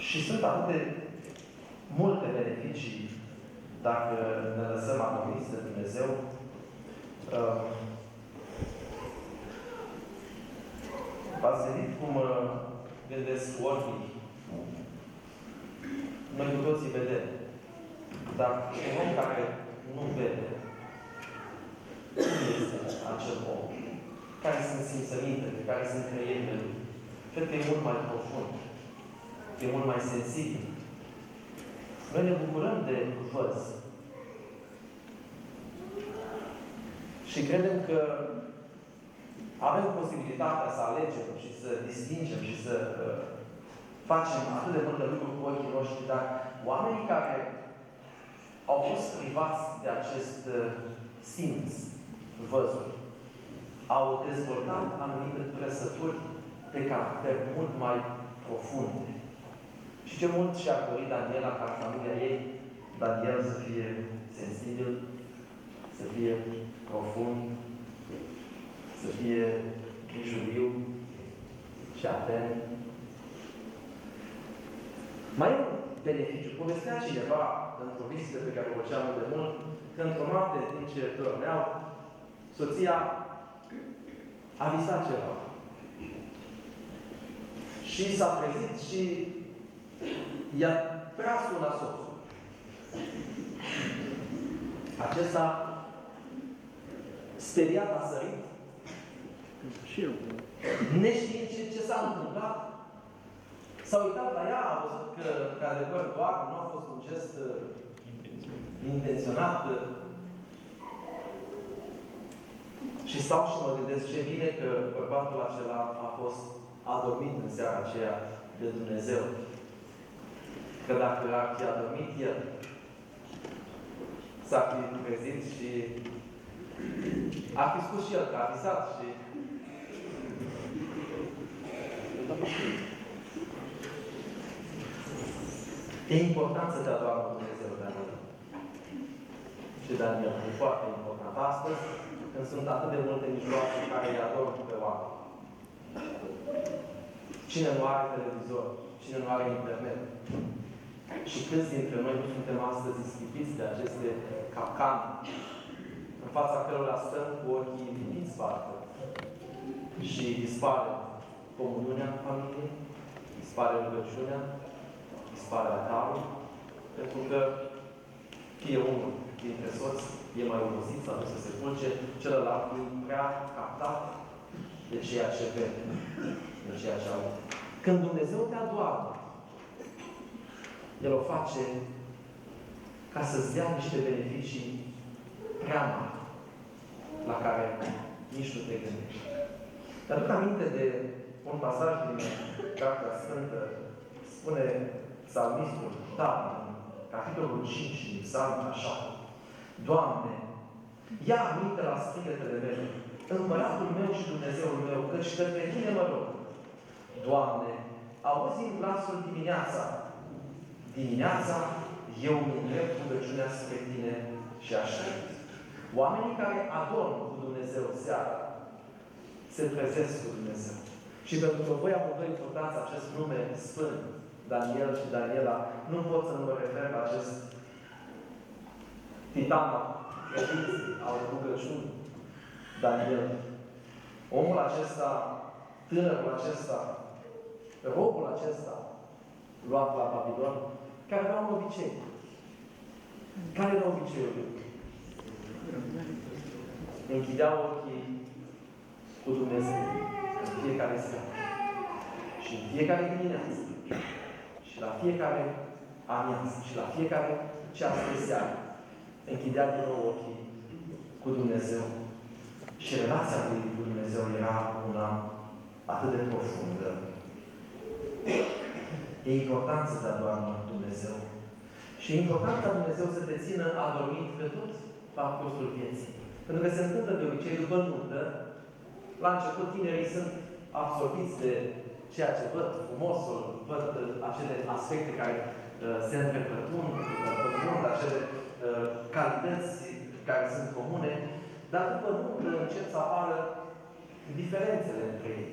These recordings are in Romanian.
Și sunt atât de multe beneficii dacă ne lăsăm anumiți de Dumnezeu. V-ați gândit cum gândesc orbii? Noi cu toții vedem. Dar un om care nu vede, cum este acel om? Care sunt simțămintele, care sunt creierile lui? Cred că e mult mai profund. E mult mai sensibil. Noi ne bucurăm de văz. Și credem că avem posibilitatea să alegem și să distingem și să facem atât de multe lucruri cu ochii noștri, dar oamenii care au fost privați de acest simț, văzul, au dezvoltat anumite trăsături de caracter mult mai profunde. Și ce mult și-a dorit Daniela ca familia ei, Daniel să fie sensibil, să fie profund, să fie grijuliu și atent. Mai e un beneficiu. Povestea cineva într-o vizită pe care o făceam de mult, că într-o noapte, în timp ce dormeau, soția a visat ceva. Și s-a trezit și i-a tras una soțul. Acesta, speriat, a sărit. Neștiind ce s-a întâmplat, s-a uitat la ea, a văzut că, într-adevăr, doar nu a fost un gest intenționat. Și stau și mă gândesc ce bine că bărbatul acela a fost adormit în seara aceea de Dumnezeu. Că dacă ar fi adormit el, s-ar fi trezit și ar fi spus și el că a visat și e important să te adoară Dumnezeu, Daniel. Și Daniel, e foarte important. Astăzi, când sunt atât de multe mijloace care îi adorm pe oameni. Cine nu are televizor? Cine nu are internet? Și câți dintre noi nu suntem astăzi ispipiți de aceste capcane, în fața cărora stăm cu ochii lipiți parcă. Și dispare comuniunea în familie, dispare rugăciunea, dispare altarul, pentru că fie unul dintre soți e mai obosit sau nu să se culce, celălalt e prea captat de ceea ce vede, de ceea ce aude. Când Dumnezeu te adoară, El o face ca să-ți dea niște beneficii prea mari, la care nici nu te gândești. Dar aduc aminte de un pasaj din Cartea Sfântă, spune psalmistul David, capitolul 5 din Psalm, așa: Doamne, ia aminte la strigătele mele, Împăratul meu și Dumnezeul meu, căci către Tine mă rog. Doamne, auzi-mi glasul dimineața. Dimineața eu îmi îndrept rugăciunea spre Tine și așa. Oamenii care adorm cu Dumnezeu seara, se trezesc cu Dumnezeu. Și pentru că voi amândoi purtați acest nume sfânt, Daniel și Daniela, nu pot să nu mă refer la acest titan al rugăciunii, Daniel. Omul acesta, tânărul acesta, robul acesta, luat la Babilon, care avea un obicei. Care era obiceiul lui? Închidea ochii cu Dumnezeu în fiecare seară. Și în fiecare dimineață. Și la fiecare amiază. Și la fiecare ceas de seară. Închidea din nou ochii cu Dumnezeu. Și relația lui cu Dumnezeu era una atât de profundă. E important să te adoarmă Dumnezeu. Și e important ca Dumnezeu să te țină adormit pe tot parcursul vieții. Pentru că se întâmplă de obicei după nuntă. La început, tinerii sunt absorbiți de ceea ce văd, frumosul, văd acele aspecte care se întrepătrund, acele calități care sunt comune, dar după nuntă încep să apară diferențele între ei.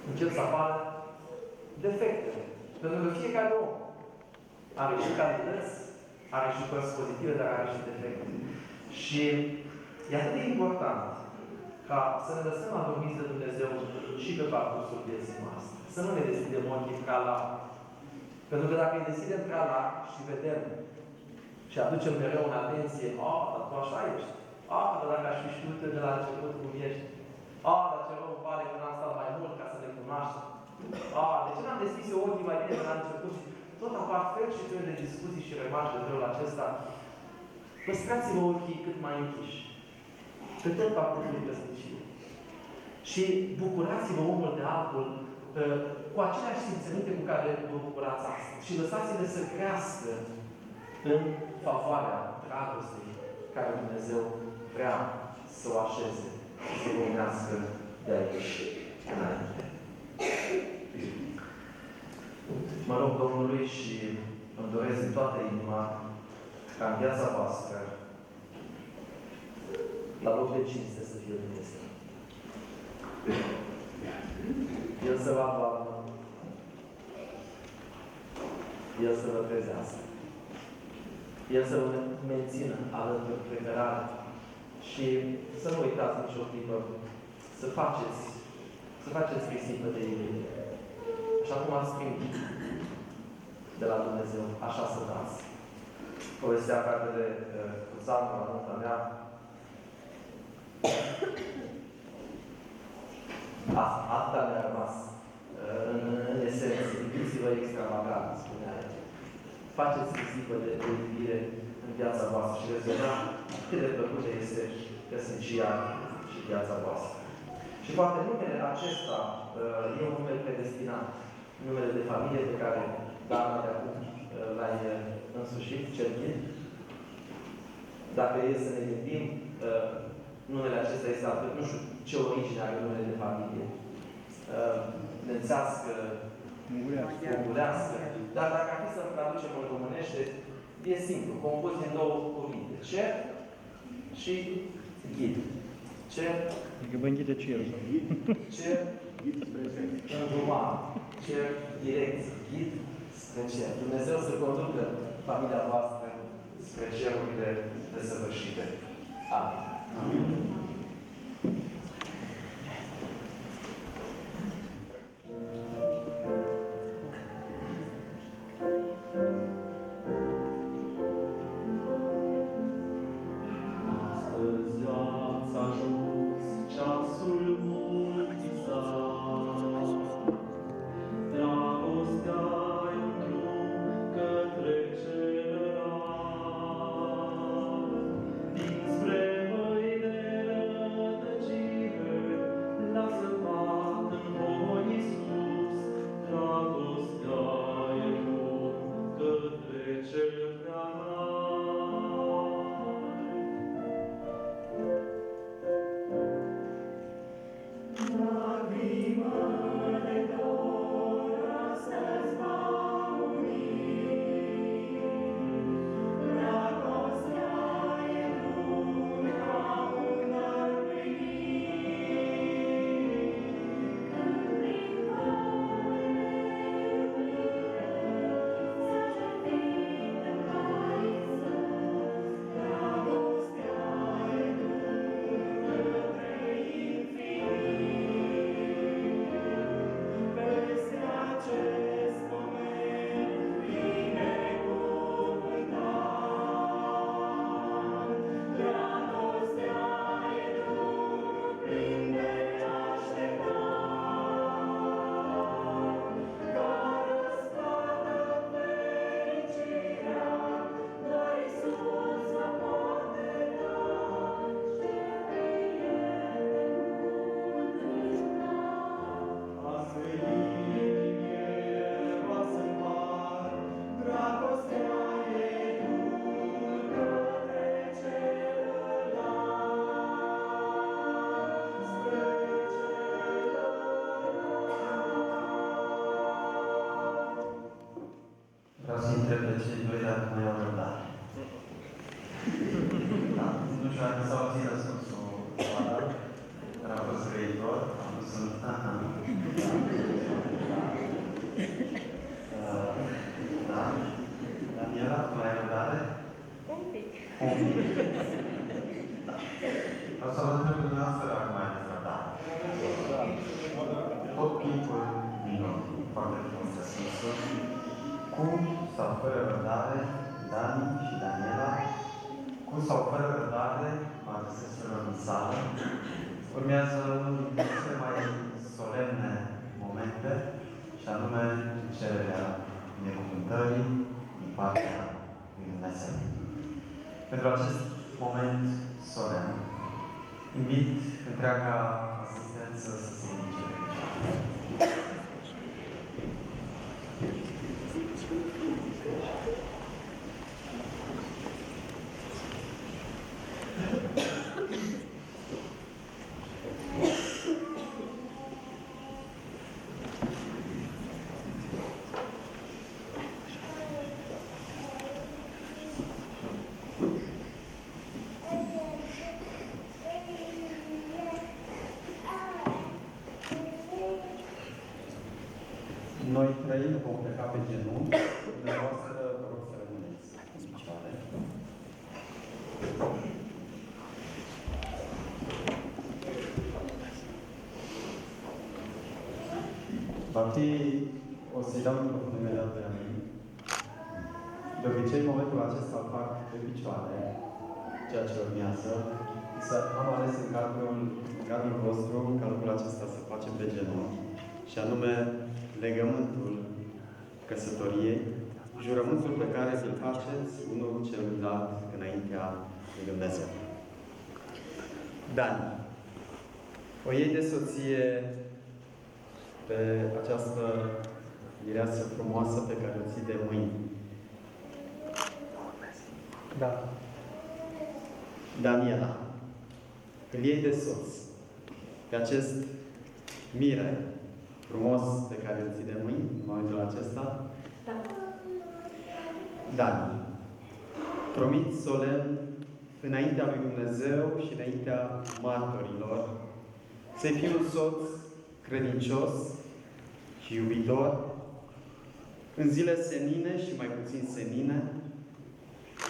Încep să apară defectele Pentru că fiecare om are și calități, are și părți pozitive, dar are și defecte. Și e atât de important ca să ne lăsăm adormiți de Dumnezeu și pe parcursul vieții noastre. Să nu ne deschidem ochii prea larg. Pentru că dacă îi deschidem prea larg și vedem și aducem mereu în atenție, dar tu așa ești. Dar dacă aș fi știut de la început cum ești. Dar ce rău îmi pare că n-am stat mai mult ca să ne cunoaștem. De ce n-am deschis eu ochii mai bine de la început? Tot apar fel și fel de discuții și remarci de felul acesta. Păstrați-vă ochii cât mai închiși. Pe tot parcursul căsniciei. Și bucurați-vă unul de altul cu aceleași simțăminte cu care vă bucurați astăzi. Și lăsați-le să crească în favoarea dragostei care Dumnezeu vrea să o așeze, să o unească de aici înainte. Mă rog Domnului și îmi doresc din toată inima ca în viața voastră la loc de cinste să fie Dumnezeu. El să vă adoarnă. El să vă trezească. El să vă mențină alături preferare. Și să nu uitați nicio clipă să faceți risipă de iubire. Așa cum ați primit de la Dumnezeu, așa să dați. Povestea fratele Cuzanu la nunta mea. Asta mi-a rămas în esență. Iubiți-vă extravagant, spunea el. Faceți risipă de iubire în viața voastră și veți vedea cât de plăcută este căsnicia și viața voastră. Și poate numele acesta e un nume predestinat. Numele de familie pe care Doamna de acum l-ai însușit, Cerchit. Dacă e să ne gândim, numele acesta este atât, nu știu ce origine are numele de familie. Nemțească, ungurească. Dar dacă ar fi să-l traducem în românește, e simplu, compus din două cuvinte. Cer și ghid. Cer. Adică vă înghide cerul. Cer, îndrumat. Cer, direcție. Ghid spre cer. Dumnezeu să conducă familia voastră spre cerurile desăvârșite. Amin. Amin. sau fără răbdare, Dani și Daniela, cu sau fără răbdare, mă adresez celor din sală, urmează unul dintre cele mai solemne momente, și anume cererea binecuvântării din partea lui Dumnezeu. Pentru acest moment solemn, invit întreaga asistență să se ridice pe picioare. Noi trei vom pleca pe genunchi, dumneavoastră vă rog să rămâneți în picioare. O să-i dau microfonul imediat de la mine. De obicei, în momentul acesta îl fac pe picioare, ceea ce urmează, să am ales în cadrul vostru, ca lucrul acesta să facem pe genunchi, și anume legământul căsătoriei, jurământul pe care să-l faceți unul celuilalt înaintea lui Dumnezeu. Dani, o iei de soție pe această mireasă frumoasă pe care o ții de mâini. Da. Daniela, îl iei de soț pe acest mire frumos pe care îl ții de mâini în momentul acesta? Da. Dani, promit solemn înaintea lui Dumnezeu și înaintea martorilor să-i fii un soț credincios și iubitor în zile senine și mai puțin senine,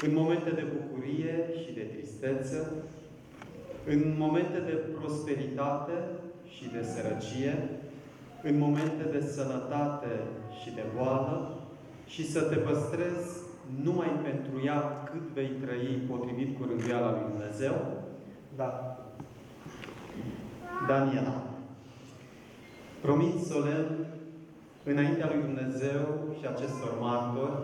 în momente de bucurie și de tristețe, în momente de prosperitate și de sărăcie, în momente de sănătate și de boală, și să te păstrezi numai pentru ea cât vei trăi potrivit cu rânduiala lui Dumnezeu? Da. Daniela, promit solemn înaintea lui Dumnezeu și acestor martori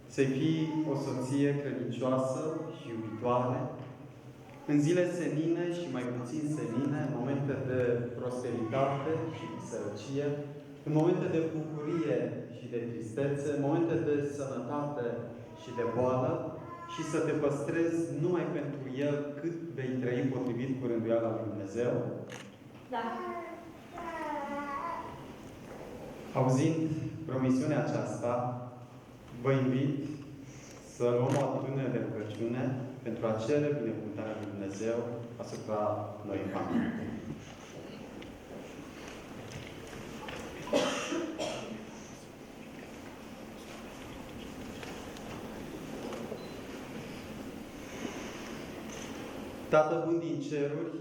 să-i fii o soție credincioasă și iubitoare în zile senine și mai puțin senine, în momente de prosperitate și de sărăcie, în momente de bucurie și de tristețe, în momente de sănătate și de boală, și să te păstrezi numai pentru El cât vei trăi potrivit cu rânduiala lui Dumnezeu? Da. Auzind promisiunea aceasta, vă invit să luăm o atitudine de rugăciune pentru a cere binecuvântarea lui Dumnezeu asupra noi în familie. Tată bun din ceruri,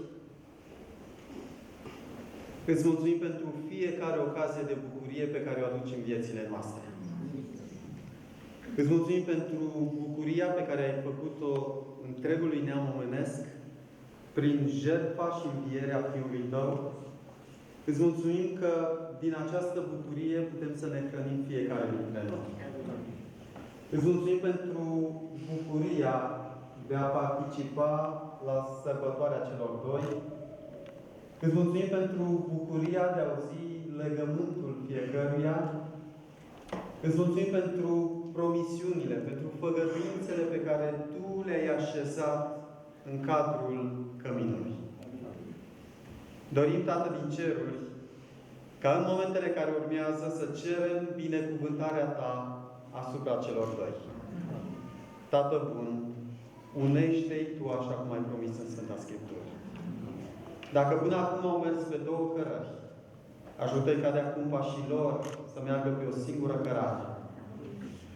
îți mulțumim pentru fiecare ocazie de bucurie pe care o aduci în viețile noastre. Îți mulțumim pentru bucuria pe care ai făcut-o întregului neam omenesc prin jertfa și învierea Fiului Tău. Îți mulțumim că din această bucurie putem să ne hrănim fiecare dintre noi. Îți mulțumim pentru bucuria de a participa la sărbătoarea celor doi. Îți mulțumim pentru bucuria de a auzi legământul fiecăruia. Îți mulțumim pentru promisiunile, pentru făgăduințele pe care Tu le-ai așezat în cadrul căminului. Dorim, Tată din ceruri, ca în momentele care urmează să cerem binecuvântarea Ta asupra celor doi. Tată bun, unește-i Tu așa cum ai promis în Sfânta Scriptură. Dacă până acum au mers pe două cărări, ajută-i ca de acum pașii lor să meargă pe o singură cărare.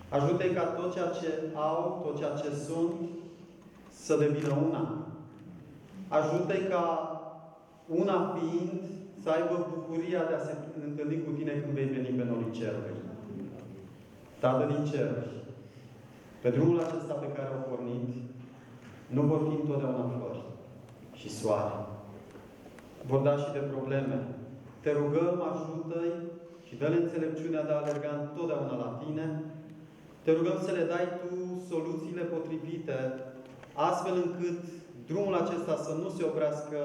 Ajută-i ca tot ceea ce au, tot ceea ce sunt, să devină una. Ajută-i ca una fiind să aibă bucuria de a se întâlni cu Tine când vei veni pe norii cerului. Tată din ceruri, Pe drumul acesta pe care au pornit, nu vor fi întotdeauna flori și soare. Vor da și de probleme. Te rugăm, ajută-i și dă-le înțelepciunea de a alerga întotdeauna la tine. Te rugăm să le dai Tu soluțiile potrivite, astfel încât drumul acesta să nu se oprească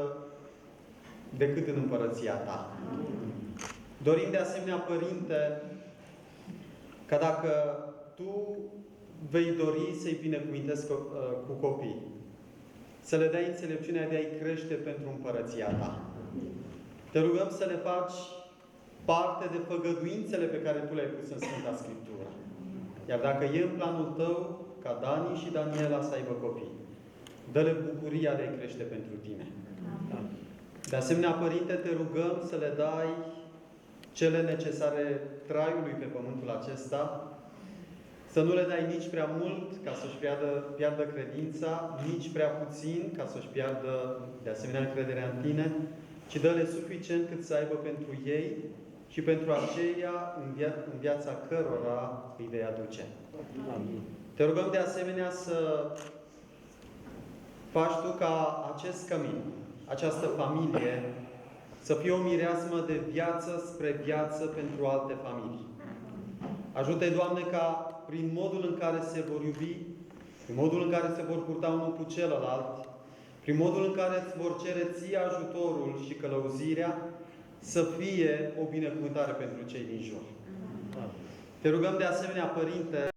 decât în împărăția Ta. Dorim de asemenea, Părinte, că dacă Tu vei dori să-i binecuvintezi cu copii, să le dai înțelepciunea de a-i crește pentru împărăția Ta. Te rugăm să le faci parte de făgăduințele pe care Tu le-ai pus în Sfânta Scriptură. Iar dacă e în planul Tău ca Dani și Daniela să aibă copii, dă-le bucuria de a-i crește pentru Tine. De asemenea, Părinte, te rugăm să le dai cele necesare traiului pe pământul acesta, să nu le dai nici prea mult ca să-și piardă credința, nici prea puțin ca să-și piardă de asemenea încrederea în Tine, ci dă-le suficient cât să aibă pentru ei și pentru aceia în viața cărora îi vei aduce. Amin. Te rugăm de asemenea să faci Tu ca acest cămin, această familie, să fie o mireasmă de viață spre viață pentru alte familii. Ajută-i, Doamne, ca prin modul în care se vor iubi, prin modul în care se vor purta unul cu celălalt, prin modul în care îți vor cere Ție ajutorul și călăuzirea, să fie o binecuvântare pentru cei din jur. Te rugăm de asemenea, Părinte,